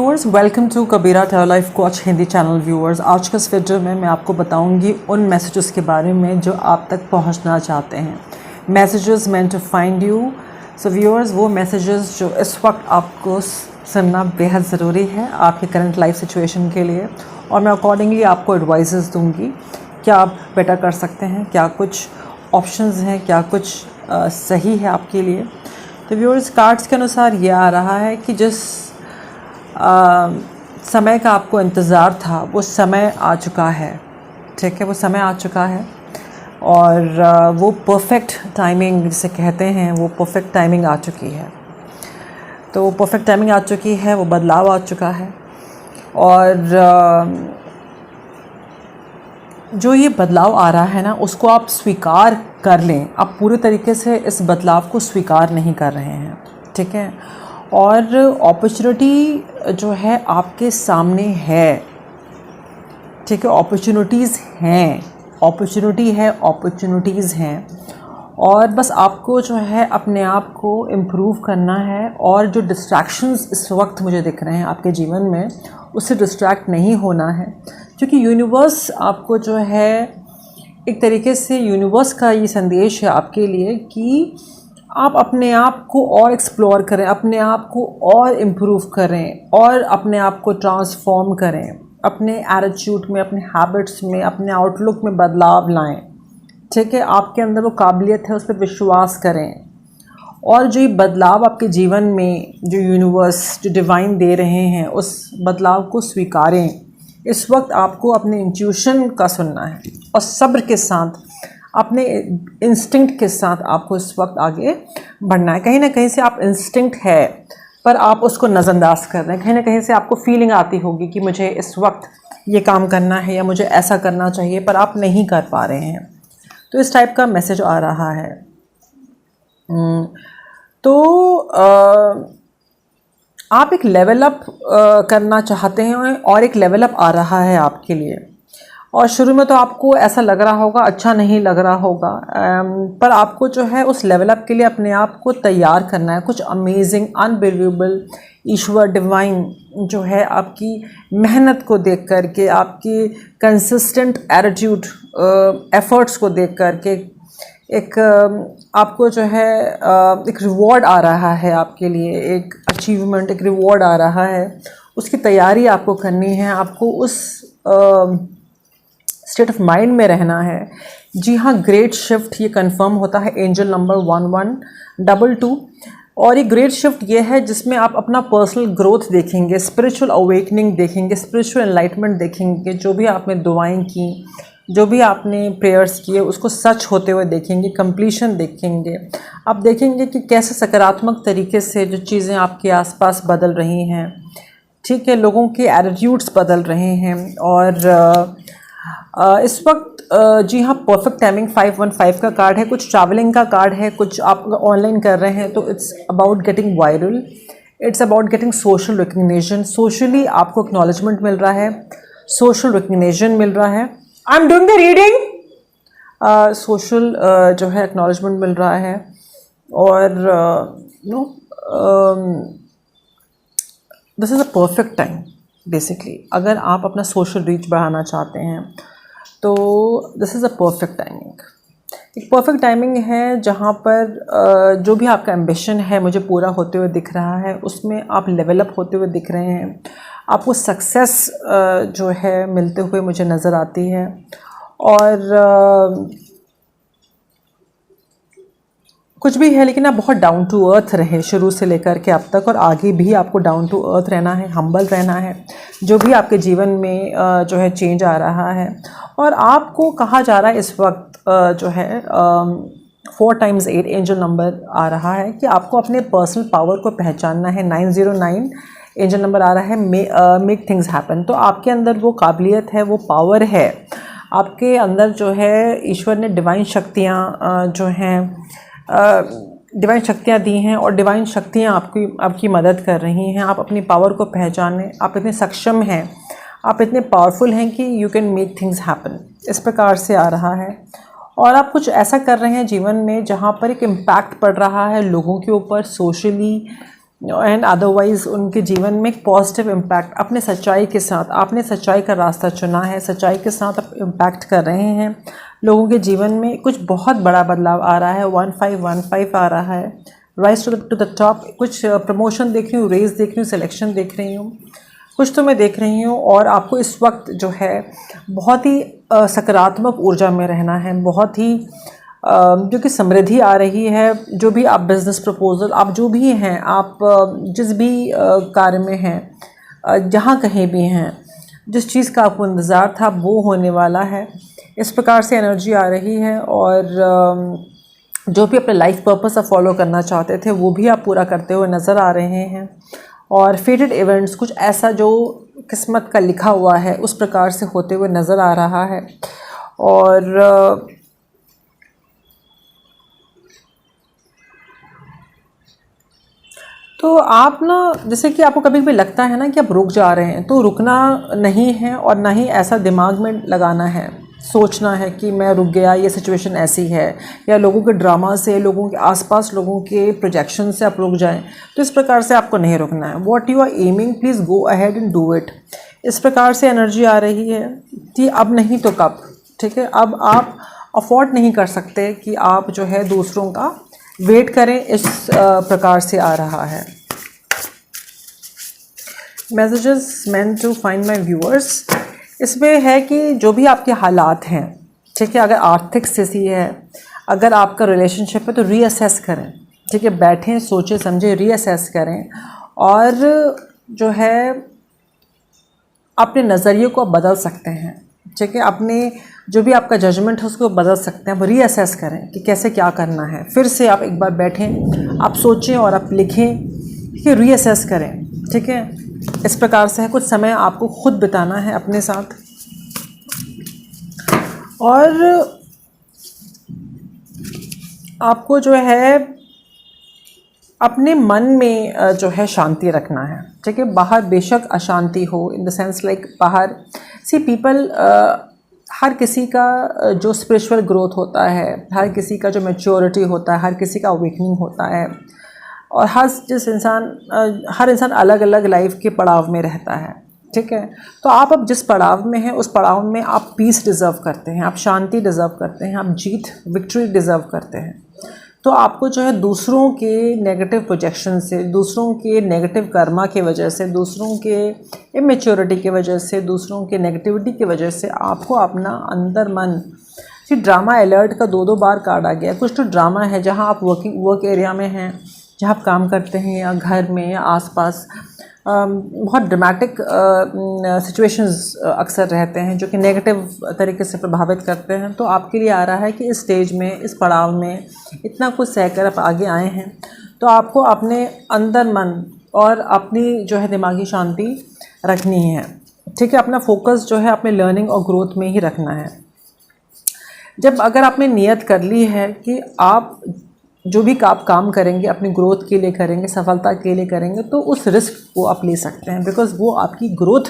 Viewers, welcome to Kabira Tera life coach Hindi channel. Viewers, आज के इस वीडियो में मैं आपको बताऊंगी उन मैसेजेस के बारे में जो आप तक पहुंचना चाहते हैं। Messages meant to find you. So viewers, वो मैसेजेस जो इस वक्त आपको सुनना बेहद ज़रूरी है आपके करंट लाइफ सिचुएशन के लिए, और मैं अकॉर्डिंगली आपको एडवाइसेस दूंगी क्या आप बेटर कर सकते हैं, क्या कुछ ऑप्शंस हैं, क्या कुछ सही है आपके लिए। तो व्यूअर्स, कार्ड्स के अनुसार ये आ रहा है कि जिस समय का आपको इंतज़ार था वो समय आ चुका है। ठीक है, वो समय आ चुका है और वो परफेक्ट टाइमिंग जिसे कहते हैं, वो परफेक्ट टाइमिंग आ चुकी है। तो परफेक्ट टाइमिंग आ चुकी है, वो बदलाव आ चुका है। और जो ये बदलाव आ रहा है ना, उसको आप स्वीकार कर लें। आप पूरे तरीके से इस बदलाव को स्वीकार नहीं कर रहे हैं। ठीक है, और अपॉर्चुनिटी जो है आपके सामने है। ठीक है, अपॉर्चुनिटीज़ हैं, अपॉर्चुनिटीज़ हैं, और बस आपको जो है अपने आप को इम्प्रूव करना है। और जो डिस्ट्रैक्शंस इस वक्त मुझे दिख रहे हैं आपके जीवन में, उससे डिस्ट्रैक्ट नहीं होना है, क्योंकि यूनिवर्स आपको जो है एक तरीके से, यूनिवर्स का ये संदेश है आपके लिए कि आप अपने आप को और एक्सप्लोर करें, अपने आप को और इम्प्रूव करें, और अपने आप को ट्रांसफॉर्म करें, अपने एटीट्यूड में, अपने हैबिट्स में, अपने आउटलुक में बदलाव लाएं। ठीक है, आपके अंदर वो काबिलियत है, उस पर विश्वास करें। और जो ये बदलाव आपके जीवन में जो यूनिवर्स, जो डिवाइन दे रहे हैं, उस बदलाव को स्वीकारें। इस वक्त आपको अपने इंट्यूशन का सुनना है और सब्र के साथ, अपने इंस्टिंक्ट के साथ आपको इस वक्त आगे बढ़ना है। कहीं ना कहीं से आप इंस्टिंक्ट है पर आप उसको नज़रअंदाज कर रहे हैं। कहीं ना कहीं से आपको फीलिंग आती होगी कि मुझे इस वक्त ये काम करना है या मुझे ऐसा करना चाहिए, पर आप नहीं कर पा रहे हैं। तो इस टाइप का मैसेज आ रहा है। तो आप एक लेवल अप करना चाहते हैं और एक लेवल अप आ रहा है आपके लिए। और शुरू में तो आपको ऐसा लग रहा होगा, अच्छा नहीं लग रहा होगा, पर आपको जो है उस लेवल अप के लिए अपने आप को तैयार करना है। कुछ अमेजिंग, अनबिलीवेबल, ईश्वर, डिवाइन जो है आपकी मेहनत को देख कर के, आपकी कंसिस्टेंट एटीट्यूड, एफर्ट्स को देख कर के एक आपको जो है एक रिवॉर्ड आ रहा है आपके लिए, एक अचीवमेंट, एक रिवॉर्ड आ रहा है। उसकी तैयारी आपको करनी है, आपको उस स्टेट ऑफ माइंड में रहना है। जी हाँ, ग्रेट शिफ्ट ये कंफर्म होता है एंजल नंबर 1122। और ये ग्रेट शिफ्ट ये है जिसमें आप अपना पर्सनल ग्रोथ देखेंगे, स्पिरिचुअल अवेकनिंग देखेंगे, स्पिरिचुअल एनलाइटमेंट देखेंगे। जो भी आपने दुआएं की, जो भी आपने प्रेयर्स किए, उसको सच होते हुए देखेंगे, कंप्लीशन देखेंगे। आप देखेंगे कि कैसे सकारात्मक तरीके से जो चीज़ें आपके आसपास बदल रही हैं। ठीक है, लोगों के एटीट्यूड्स बदल रहे हैं। और इस वक्त जी हाँ, परफेक्ट टाइमिंग 515 का कार्ड है। कुछ ट्रैवलिंग का कार्ड है, कुछ आप ऑनलाइन कर रहे हैं तो it's about getting viral, it's about getting social recognition. Socially आपको एक्नॉलेजमेंट मिल रहा है, सोशल रिकग्निशन मिल रहा है। I am doing the reading. Social जो है एक्नॉलेजमेंट मिल रहा है। और this is a perfect time basically. अगर आप अपना सोशल रीच बढ़ाना चाहते हैं तो this is a perfect timing. एक परफेक्ट टाइमिंग है जहाँ पर जो भी आपका एम्बिशन है मुझे पूरा होते हुए दिख रहा है, उसमें आप लेवल अप होते हुए दिख रहे हैं। आपको सक्सेस जो है मिलते हुए मुझे नज़र आती है। और कुछ भी है, लेकिन आप बहुत डाउन टू अर्थ रहे शुरू से लेकर के अब तक, और आगे भी आपको डाउन टू अर्थ रहना है, हम्बल रहना है। जो भी आपके जीवन में जो है चेंज आ रहा है, और आपको कहा जा रहा है इस वक्त जो है 4 times 8 एंजल नंबर आ रहा है कि आपको अपने पर्सनल पावर को पहचानना है। 909 एंजल नंबर आ रहा है, मेक थिंग्स हैपन। तो आपके अंदर वो काबिलियत है, वो पावर है आपके अंदर, जो है ईश्वर ने डिवाइन शक्तियाँ जो हैं डिवाइन शक्तियाँ दी हैं, और डिवाइन शक्तियाँ आपकी मदद कर रही हैं। आप अपनी पावर को पहचानें। आप इतने सक्षम हैं, आप इतने पावरफुल हैं कि you can make things happen, इस प्रकार से आ रहा है। और आप कुछ ऐसा कर रहे हैं जीवन में जहाँ पर एक इम्पैक्ट पड़ रहा है लोगों के ऊपर, सोशली, एंड अदरवाइज़ उनके जीवन में एक पॉजिटिव इम्पैक्ट अपने सच्चाई के साथ, आपने सच्चाई का रास्ता चुना है, सच्चाई के साथ आप इम्पैक्ट कर रहे हैं लोगों के जीवन में। कुछ बहुत बड़ा बदलाव आ रहा है, 1515 आ रहा है, राइज टू द टॉप। कुछ प्रमोशन देख रही हूँ, रेस देख रही हूँ, सिलेक्शन देख रही हूँ, कुछ तो मैं देख रही हूँ। और आपको इस वक्त जो है बहुत ही सकारात्मक ऊर्जा में रहना है, बहुत ही जो कि समृद्धि आ रही है। जो भी आप बिज़नेस प्रपोजल, आप जो भी हैं, आप जिस भी कार्य में हैं, जहाँ कहीं भी हैं, जिस चीज़ का आपको इंतज़ार था वो होने वाला है, इस प्रकार से एनर्जी आ रही है। और जो भी अपने लाइफ पर्पस आप फॉलो करना चाहते थे वो भी आप पूरा करते हुए नज़र आ रहे हैं। और फेटेड इवेंट्स, कुछ ऐसा जो किस्मत का लिखा हुआ है उस प्रकार से होते हुए नज़र आ रहा है। और तो आप ना, जैसे कि आपको कभी भी लगता है ना कि आप रुक जा रहे हैं, तो रुकना नहीं है और ना ही ऐसा दिमाग में लगाना है, सोचना है कि मैं रुक गया, ये सिचुएशन ऐसी है, या लोगों के ड्रामा से, लोगों के आसपास लोगों के प्रोजेक्शन से आप रुक जाएं। तो इस प्रकार से आपको नहीं रुकना है। What you are aiming, please go ahead and do it. इस प्रकार से एनर्जी आ रही है कि अब नहीं तो कब। ठीक है, अब आप अफोर्ड नहीं कर सकते कि आप जो है दूसरों का वेट करें, इस प्रकार से आ रहा है। Messages meant to find my viewers, इसमें है कि जो भी आपके हालात हैं, ठीक है, अगर आर्थिक स्थिति है, अगर आपका रिलेशनशिप है, तो रीअसेस करें। ठीक है, बैठें, सोचें, समझें, रीअसेस करें और जो है अपने नज़रिए को आप बदल सकते हैं। ठीक है, अपने जो भी आपका जजमेंट है उसको बदल सकते हैं। आप रीअसेस करें कि कैसे क्या करना है। फिर से आप एक बार बैठें, आप सोचें और आप लिखें, कि रीअसेस करें। ठीक है, इस प्रकार से है। कुछ समय आपको खुद बिताना है अपने साथ और आपको जो है अपने मन में जो है शांति रखना है। ठीक है, बाहर बेशक अशांति हो, इन द सेंस लाइक बाहर सी पीपल, हर किसी का जो स्पिरिचुअल ग्रोथ होता है, हर किसी का जो मैच्योरिटी होता है, हर किसी का अवेकनिंग होता है, और हर इंसान अलग अलग लाइफ के पड़ाव में रहता है। ठीक है, तो आप अब जिस पड़ाव में हैं उस पड़ाव में आप पीस डिज़र्व करते हैं, आप शांति डिज़र्व करते हैं, आप जीत, विक्ट्री डिज़र्व करते हैं। तो आपको जो है दूसरों के नेगेटिव प्रोजेक्शन से, दूसरों के नेगेटिव कर्मा की वजह से, दूसरों के इमेच्योरिटी की वजह से, दूसरों के नेगेटिविटी की वजह से आपको अपना अंदर मन, कि ड्रामा अलर्ट का 2-2 बार कार्ड आ गया। कुछ तो ड्रामा है जहां आप वर्क एरिया में हैं, जहाँ आप काम करते हैं, या घर में, या आसपास बहुत ड्रामेटिक सिचुएशंस अक्सर रहते हैं जो कि नेगेटिव तरीके से प्रभावित करते हैं। तो आपके लिए आ रहा है कि इस स्टेज में, इस पड़ाव में इतना कुछ सहकर आप आगे आए हैं, तो आपको अपने अंदर मन और अपनी जो है दिमागी शांति रखनी है। ठीक है, अपना फोकस जो है अपने लर्निंग और ग्रोथ में ही रखना है। जब अगर आपने नियत कर ली है कि आप जो भी आप काम करेंगे अपनी ग्रोथ के लिए करेंगे, सफलता के लिए करेंगे, तो उस रिस्क को आप ले सकते हैं, बिकॉज़ वो आपकी ग्रोथ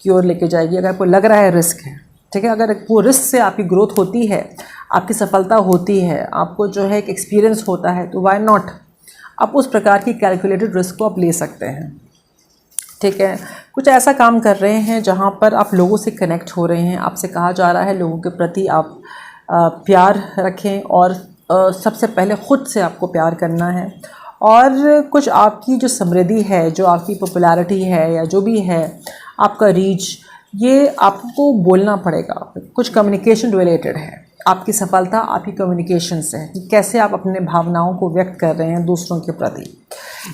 की ओर लेके जाएगी। अगर आपको लग रहा है रिस्क है, ठीक है, अगर वो रिस्क से आपकी ग्रोथ होती है, आपकी सफलता होती है, आपको जो है एक एक्सपीरियंस होता है, तो वाई नॉट, आप उस प्रकार की कैलकुलेटेड रिस्क को आप ले सकते हैं। ठीक है, कुछ ऐसा काम कर रहे हैं जहाँ पर आप लोगों से कनेक्ट हो रहे हैं, आपसे कहा जा रहा है लोगों के प्रति आप प्यार रखें, और सबसे पहले ख़ुद से आपको प्यार करना है। और कुछ आपकी जो समृद्धि है, जो आपकी पॉपुलैरिटी है, या जो भी है आपका रीच, ये आपको बोलना पड़ेगा। कुछ कम्युनिकेशन रिलेटेड है, आपकी सफलता आपकी कम्युनिकेशन से है कि कैसे आप अपने भावनाओं को व्यक्त कर रहे हैं दूसरों के प्रति।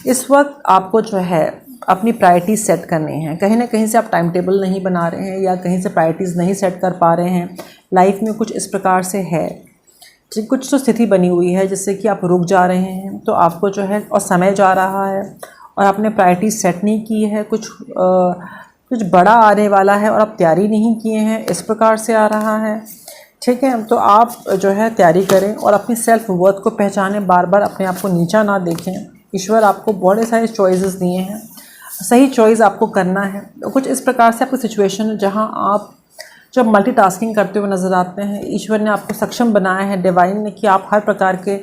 इस वक्त आपको जो है अपनी प्रायोरिटीज़ सेट करनी है। कहीं ना कहीं से आप टाइम टेबल नहीं बना रहे हैं, या कहीं से प्रायोरिटीज़ नहीं सेट कर पा रहे हैं लाइफ में, कुछ इस प्रकार से है। ठीक, कुछ तो स्थिति बनी हुई है जिससे कि आप रुक जा रहे हैं, तो आपको जो है, और समय जा रहा है और आपने प्रायोरिटी सेट नहीं की है, कुछ बड़ा आने वाला है और आप तैयारी नहीं किए हैं, इस प्रकार से आ रहा है। ठीक है, तो आप जो है तैयारी करें और अपनी सेल्फ वर्थ को पहचानें, बार बार अपने आप को नीचा ना देखें। ईश्वर आपको बहुत सारे चॉइसेस दिए हैं, सही चॉइस आपको करना है। तो कुछ इस प्रकार से आपकी सिचुएशन है जहाँ आप जब मल्टीटास्किंग करते हुए नज़र आते हैं, ईश्वर ने आपको सक्षम बनाया है, डिवाइन ने, कि आप हर प्रकार के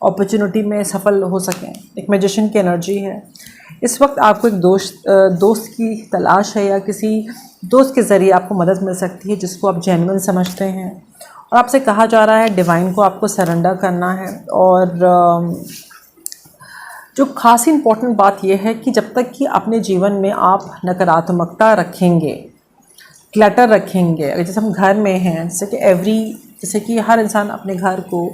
अपॉर्चुनिटी में सफल हो सकें। एक मैजिशियन की एनर्जी है। इस वक्त आपको एक दोस्त की तलाश है या किसी दोस्त के ज़रिए आपको मदद मिल सकती है जिसको आप जेन्युइन समझते हैं, और आपसे कहा जा रहा है डिवाइन को आपको सरेंडर करना है। और जो खास इम्पॉर्टेंट बात यह है कि जब तक कि अपने जीवन में आप नकारात्मकता रखेंगे, क्लटर रखेंगे, अगर जैसे हम घर में हैं, जैसे कि हर इंसान अपने घर को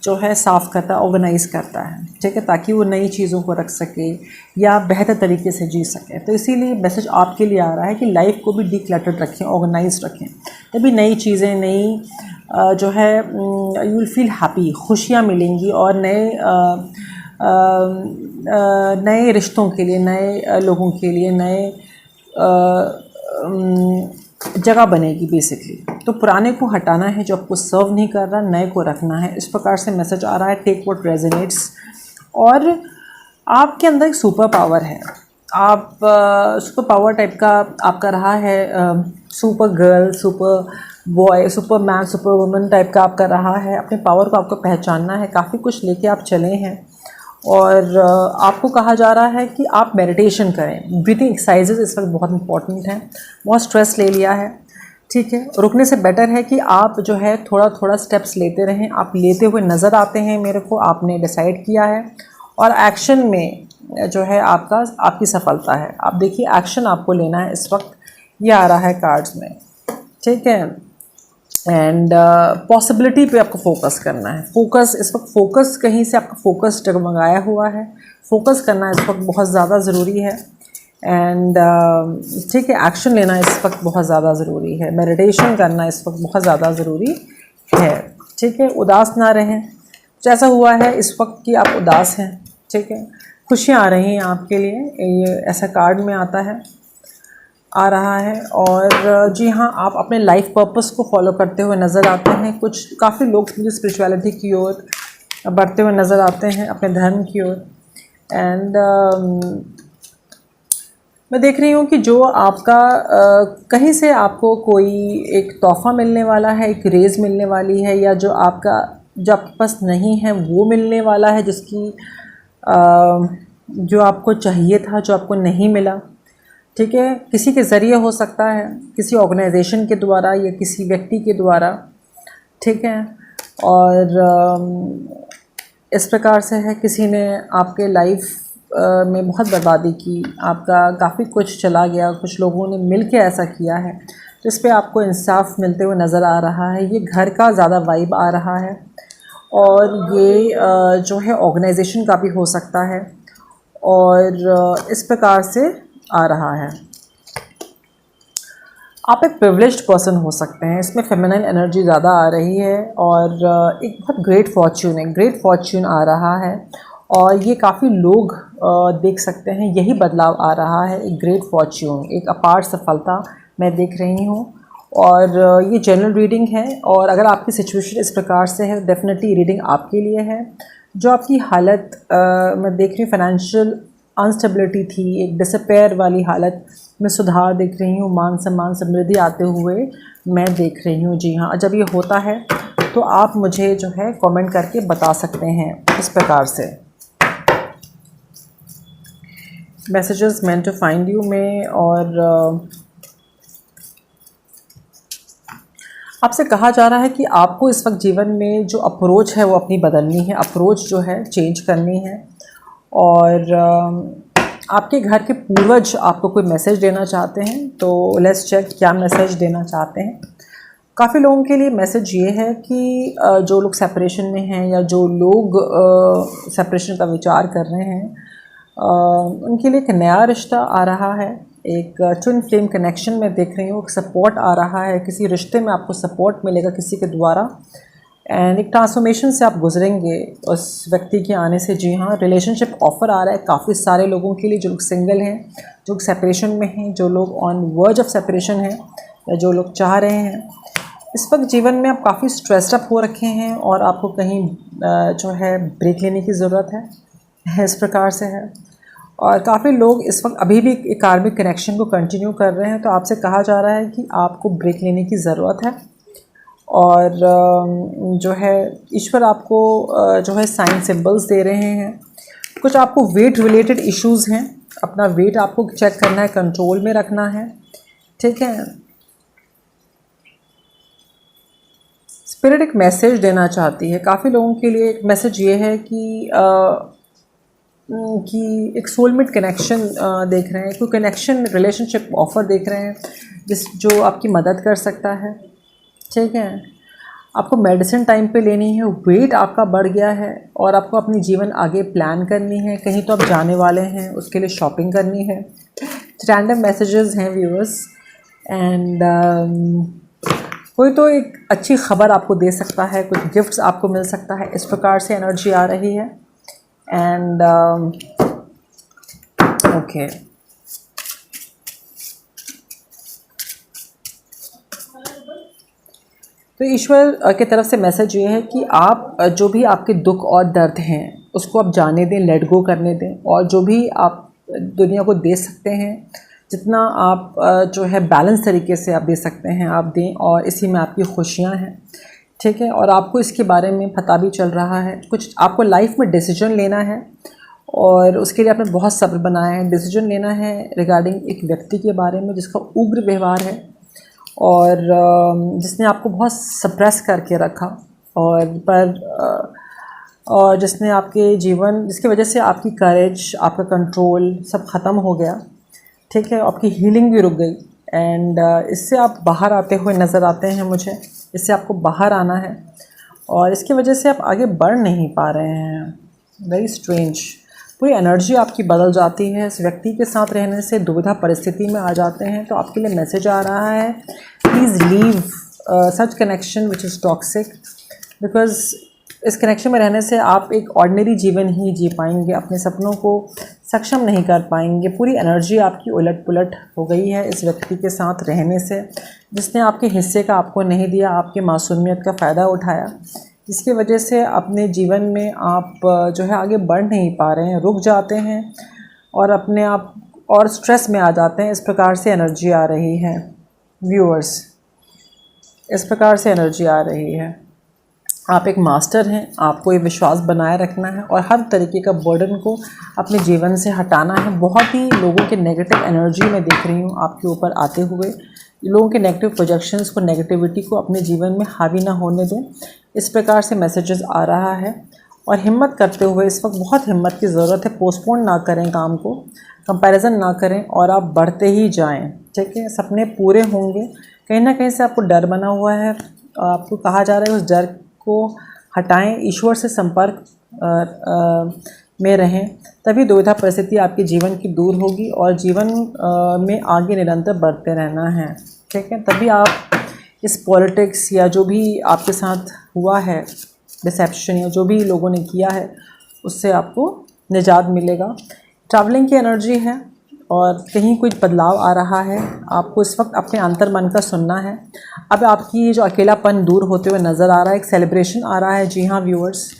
जो है साफ़ करता है, ऑर्गेनाइज़ करता है, ठीक है, ताकि वो नई चीज़ों को रख सके या बेहतर तरीके से जी सके। तो इसीलिए मैसेज आपके लिए आ रहा है कि लाइफ को भी डिक्लटर्ड रखें, ऑर्गेनाइज रखें, तभी नई चीज़ें, नई जो है यू विल फील हैप्पी, खुशियाँ मिलेंगी और नए रिश्तों के लिए, नए लोगों के लिए नए जगह बनेगी बेसिकली। तो पुराने को हटाना है जो आपको सर्व नहीं कर रहा, नए को रखना है। इस प्रकार से मैसेज आ रहा है, टेक व्हाट रेजोनेट्स। और आपके अंदर एक सुपर पावर है, आप सुपर पावर टाइप का आपका रहा है, super girl, super boy, super man, super woman type का आपका रहा है। अपने पावर को आपको पहचानना है, काफ़ी कुछ लेके आप चले हैं। और आपको कहा जा रहा है कि आप मेडिटेशन करें, ब्रीथिंग एक्सरसाइजेज इस वक्त बहुत इंपॉर्टेंट हैं। बहुत स्ट्रेस ले लिया है, ठीक है, रुकने से बेटर है कि आप जो है थोड़ा थोड़ा स्टेप्स लेते रहें। आप लेते हुए नज़र आते हैं मेरे को, आपने डिसाइड किया है और एक्शन में जो है आपकी सफलता है। आप देखिए एक्शन आपको लेना है इस वक्त, ये आ रहा है कार्ड्स में, ठीक है। एंड पॉसिबिलिटी पे आपको फोकस करना है। फोकस इस वक्त, फोकस कहीं से आपका फोकस डगमगाया हुआ है, फोकस करना इस वक्त बहुत ज़्यादा ज़रूरी है। एंड ठीक है, एक्शन लेना इस वक्त बहुत ज़्यादा ज़रूरी है। मेडिटेशन करना इस वक्त बहुत ज़्यादा ज़रूरी है, ठीक है। उदास ना रहें, जैसा हुआ है इस वक्त कि आप उदास हैं, ठीक है। खुशियाँ आ रही हैं आपके लिए, ये ऐसा कार्ड में आता है, आ रहा है। और जी हाँ, आप अपने लाइफ पर्पस को फॉलो करते हुए नज़र आते हैं। कुछ काफ़ी लोग मुझे स्पिरिचुअलिटी की ओर बढ़ते हुए नज़र आते हैं, अपने धर्म की ओर। एंड मैं देख रही हूँ कि जो आपका कहीं से आपको कोई एक तोहफ़ा मिलने वाला है, एक रेज़ मिलने वाली है, या जो आपके पास नहीं है वो मिलने वाला है, जो आपको चाहिए था, जो आपको नहीं मिला, ठीक है। किसी के ज़रिए हो सकता है, किसी ऑर्गेनाइजेशन के द्वारा या किसी व्यक्ति के द्वारा, ठीक है। और इस प्रकार से है, किसी ने आपके लाइफ में बहुत बर्बादी की, आपका काफ़ी कुछ चला गया, कुछ लोगों ने मिल के ऐसा किया है, तो इस पर आपको इंसाफ मिलते हुए नज़र आ रहा है। ये घर का ज़्यादा वाइब आ रहा है, और ये जो है ऑर्गेनाइजेशन का भी हो सकता है, और इस प्रकार से आ रहा है। आप एक प्रिविलेज्ड पर्सन हो सकते हैं, इसमें फेमिनाइन एनर्जी ज़्यादा आ रही है, और एक बहुत ग्रेट फॉर्च्यून है, ग्रेट फॉर्च्यून आ रहा है। और ये काफ़ी लोग देख सकते हैं, यही बदलाव आ रहा है, एक ग्रेट फॉर्च्यून, एक अपार सफलता मैं देख रही हूँ। और ये जनरल रीडिंग है, और अगर आपकी सिचुएशन इस प्रकार से है, डेफिनेटली रीडिंग आपके लिए है। जो आपकी हालत मैं देख रही हूँ, फाइनेंशियल अनस्टेबिलिटी थी, एक डिसअपेयर वाली हालत में सुधार देख रही हूँ, मान सम्मान समृद्धि आते हुए मैं देख रही हूँ। जी हाँ, जब ये होता है तो आप मुझे जो है कमेंट करके बता सकते हैं इस प्रकार से। Messages meant to find you में, और आपसे कहा जा रहा है कि आपको इस वक्त जीवन में जो अप्रोच है वो अपनी बदलनी है, अप्रोच जो है चेंज करनी है। और आपके घर के पूर्वज आपको कोई मैसेज देना चाहते हैं, तो लेट्स चेक क्या मैसेज देना चाहते हैं। काफ़ी लोगों के लिए मैसेज ये है कि जो लोग सेपरेशन में हैं, या जो लोग सेपरेशन का विचार कर रहे हैं, उनके लिए एक नया रिश्ता आ रहा है, एक ट्विन फ्लेम कनेक्शन में देख रही हूँ, सपोर्ट आ रहा है, किसी रिश्ते में आपको सपोर्ट मिलेगा किसी के द्वारा। एंड एक ट्रांसफॉर्मेशन से आप गुजरेंगे उस व्यक्ति के आने से। जी हाँ, रिलेशनशिप ऑफ़र आ रहा है काफ़ी सारे लोगों के लिए, जो लोग सिंगल हैं, जो लोग सेपरेशन में हैं, जो लोग ऑन वर्ज ऑफ सेपरेशन हैं, या जो लोग चाह रहे हैं। इस वक्त जीवन में आप काफ़ी स्ट्रेस्ड अप हो रखे हैं, और आपको कहीं जो है ब्रेक लेने की ज़रूरत है, इस प्रकार से है। और काफ़ी लोग इस वक्त अभी भी एक कार्मिक कनेक्शन को कंटिन्यू कर रहे हैं, तो आपसे कहा जा रहा है कि आपको ब्रेक लेने की ज़रूरत है। और जो है ईश्वर आपको जो है साइन सिंबल्स दे रहे हैं। कुछ आपको वेट रिलेटेड इश्यूज़ हैं, अपना वेट आपको चेक करना है, कंट्रोल में रखना है, ठीक है। स्पिरिट एक मैसेज देना चाहती है, काफ़ी लोगों के लिए एक मैसेज ये है कि एक सोलमेट कनेक्शन देख रहे हैं, कोई कनेक्शन रिलेशनशिप ऑफ़र देख रहे हैं जो आपकी मदद कर सकता है, ठीक है। आपको मेडिसिन टाइम पे लेनी है, वेट आपका बढ़ गया है और आपको अपनी जीवन आगे प्लान करनी है, कहीं तो आप जाने वाले हैं, उसके लिए शॉपिंग करनी है। रैंडम मैसेजेस हैं व्यूअर्स। एंड कोई तो एक अच्छी खबर आपको दे सकता है, कुछ गिफ्ट्स आपको मिल सकता है, इस प्रकार से एनर्जी आ रही है। एंड ओके, तो ईश्वर की तरफ से मैसेज ये है कि आप जो भी आपके दुख और दर्द हैं उसको आप जाने दें, लेट गो करने दें, और जो भी आप दुनिया को दे सकते हैं, जितना आप जो है बैलेंस तरीके से आप दे सकते हैं आप दें, और इसी में आपकी खुशियां हैं, ठीक है। और आपको इसके बारे में पता भी चल रहा है, कुछ आपको लाइफ में डिसीजन लेना है और उसके लिए आपने बहुत सब्र बनाया है। डिसीजन लेना है रिगार्डिंग एक व्यक्ति के बारे में जिसका उग्र व्यवहार है और जिसने आपको बहुत सप्रेस करके रखा, और जिसने आपके जीवन, जिसकी वजह से आपकी करेज, आपका कंट्रोल सब ख़त्म हो गया, ठीक है। आपकी हीलिंग भी रुक गई। एंड इससे आप बाहर आते हुए नज़र आते हैं मुझे, इससे आपको बाहर आना है और इसकी वजह से आप आगे बढ़ नहीं पा रहे हैं। वेरी स्ट्रेंज, पूरी एनर्जी आपकी बदल जाती है। इस व्यक्ति के साथ रहने से दुविधा परिस्थिति में आ जाते हैं, तो आपके लिए मैसेज आ रहा है, please leave such connection which is toxic, because इस कनेक्शन में रहने से आप एक ऑर्डिनरी जीवन ही जी पाएंगे, अपने सपनों को सक्षम नहीं कर पाएंगे। पूरी एनर्जी आपकी उलट पुलट हो गई है इस व्यक्ति के साथ रहने से, जिसने आपके हिस्से का आपको नहीं दिया, आपके मासूमियत का फ़ायदा उठाया, जिसकी वजह से अपने जीवन में आप जो है आगे बढ़ नहीं पा रहे हैं, रुक जाते हैं और अपने आप और स्ट्रेस में आ जाते हैं। इस प्रकार से एनर्जी आ रही है व्यूअर्स, इस प्रकार से एनर्जी आ रही है। आप एक मास्टर हैं, आपको ये विश्वास बनाए रखना है और हर तरीके का बर्डन को अपने जीवन से हटाना है। बहुत ही लोगों के नेगेटिव एनर्जी मैं देख रही हूँ आपके ऊपर आते हुए, लोगों के नेगेटिव प्रोजेक्शंस को, नेगेटिविटी को अपने जीवन में हावी ना होने दें, इस प्रकार से मैसेजेस आ रहा है। और हिम्मत करते हुए, इस वक्त बहुत हिम्मत की ज़रूरत है, पोस्टपोन ना करें काम को, कंपैरिजन ना करें और आप बढ़ते ही जाएं, ठीक है। सपने पूरे होंगे। कहीं ना कहीं से आपको डर बना हुआ है, आपको कहा जा रहा है उस डर को हटाएं, ईश्वर से संपर्क में रहें, तभी दुविधा परिस्थिति आपके जीवन की दूर होगी और जीवन में आगे निरंतर बढ़ते रहना है, ठीक है। तभी आप इस पॉलिटिक्स या जो भी आपके साथ हुआ है, डिसेप्शन या जो भी लोगों ने किया है, उससे आपको निजात मिलेगा। ट्रैवलिंग की एनर्जी है और कहीं कुछ बदलाव आ रहा है। आपको इस वक्त अपने अंतर मन का सुनना है। अब आपकी ये जो अकेलापन दूर होते हुए नज़र आ रहा है, एक सेलिब्रेशन आ रहा है, जी हाँ व्यूअर्स,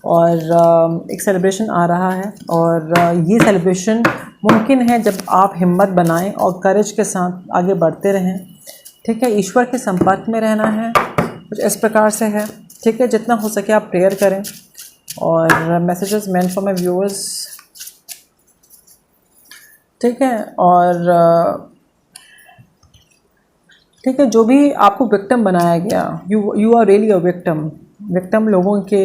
और एक सेलिब्रेशन आ रहा है और ये सेलिब्रेशन मुमकिन है जब आप हिम्मत बनाएं और करेज के साथ आगे बढ़ते रहें, ठीक है। ईश्वर के संपर्क में रहना है, कुछ इस प्रकार से है, ठीक है। जितना हो सके आप प्रेयर करें। और messages meant for my viewers, ठीक है। और ठीक है, जो भी आपको विक्टिम बनाया गया, you are really a victim लोगों के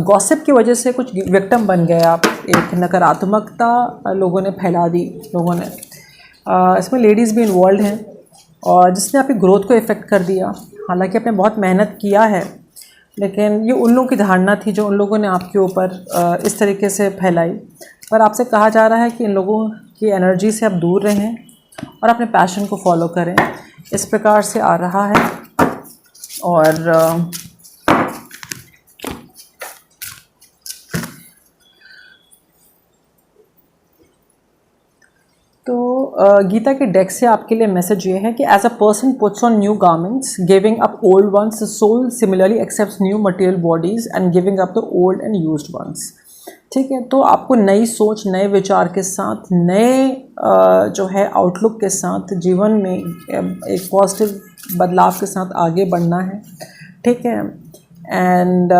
गॉसिप की वजह से कुछ विक्टिम बन गए आप। एक नकारात्मकता लोगों ने फैला दी, लोगों ने इसमें लेडीज़ भी इन्वॉल्व हैं और जिसने आपकी ग्रोथ को इफ़ेक्ट कर दिया। हालांकि आपने बहुत मेहनत किया है, लेकिन ये उन लोगों की धारणा थी जो उन लोगों ने आपके ऊपर इस तरीके से फैलाई। पर आपसे कहा जा रहा है कि इन लोगों की एनर्जी से आप दूर रहें और अपने पैशन को फॉलो करें, इस प्रकार से आ रहा है। और गीता के डेक से आपके लिए मैसेज ये है कि as a person puts on new garments, giving up old ones, the soul similarly accepts new material bodies and giving up the old and used ones, ठीक है। तो आपको नई सोच, नए विचार के साथ नए जो है आउटलुक के साथ जीवन में एक पॉजिटिव बदलाव के साथ आगे बढ़ना है, ठीक है। एंड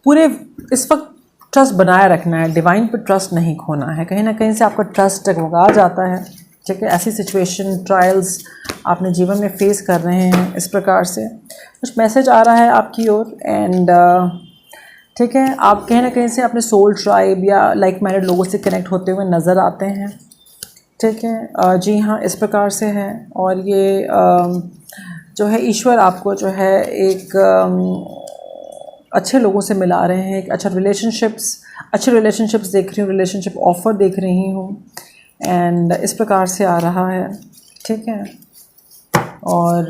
पूरे इस वक्त ट्रस्ट बनाए रखना है, डिवाइन पर ट्रस्ट नहीं खोना है। कहीं ना कहीं से आपका ट्रस्ट डगमगा जाता है, ठीक है। ऐसी सिचुएशन, ट्रायल्स आपने जीवन में फेस कर रहे हैं, इस प्रकार से कुछ मैसेज आ रहा है आपकी ओर। एंड ठीक है, आप कहीं ना कहीं से अपने सोल ट्राइब या लाइक माइंडेड लोगों से कनेक्ट होते हुए नज़र आते हैं, ठीक है। जी हाँ, इस प्रकार से है। और ये जो है ईश्वर आपको जो है एक अच्छे लोगों से मिला रहे हैं, एक अच्छे रिलेशनशिप्स देख रही हूँ, रिलेशनशिप ऑफ़र देख रही हूँ। एंड इस प्रकार से आ रहा है, ठीक है। और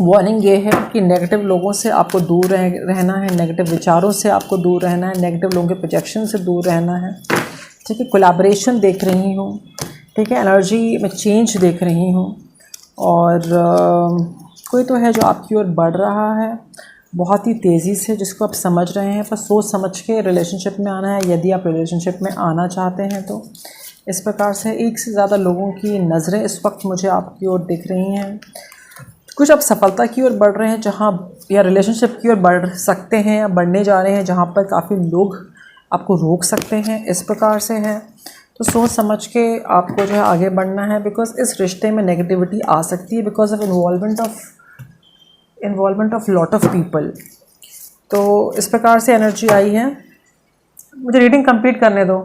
वार्निंग ये है कि नेगेटिव लोगों से आपको दूर रहना है, नेगेटिव विचारों से आपको दूर रहना है, नेगेटिव लोगों के प्रोजेक्शन से दूर रहना है, ठीक है। कोलैबोरेशन देख रही हूँ, ठीक है। एनर्जी में चेंज देख रही हूँ। और कोई तो है जो आपकी ओर बढ़ रहा है बहुत ही तेज़ी से, जिसको आप समझ रहे हैं, पर सोच समझ के रिलेशनशिप में आना है, यदि आप रिलेशनशिप में आना चाहते हैं तो। इस प्रकार से एक से ज़्यादा लोगों की नज़रें इस वक्त मुझे आपकी ओर दिख रही हैं। कुछ आप सफलता की ओर बढ़ रहे हैं जहाँ, या रिलेशनशिप की ओर बढ़ सकते हैं या बढ़ने जा रहे हैं जहाँ पर काफ़ी लोग आपको रोक सकते हैं, इस प्रकार से है। तो सोच समझ के आपको जो है आगे बढ़ना है, बिकॉज़ इस रिश्ते में नेगेटिविटी आ सकती है because of involvement of lot of people. तो इस प्रकार से एनर्जी आई है। मुझे रीडिंग कंप्लीट करने दो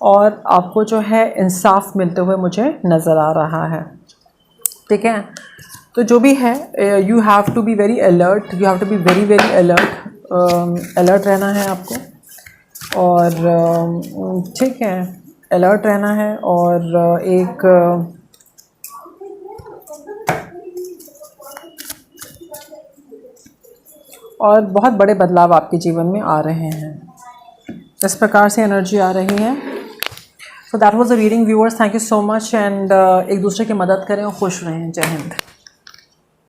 और आपको जो है इंसाफ मिलते हुए मुझे नज़र आ रहा है, ठीक है। तो जो भी है, you have to be very alert, you have to be very very alert रहना है आपको। और ठीक है, अलर्ट रहना है। और एक और बहुत बड़े बदलाव आपके जीवन में आ रहे हैं, इस प्रकार से एनर्जी आ रही है। So that was the reading viewers, thank you so much. And एक दूसरे की मदद करें और खुश रहें। जय हिंद।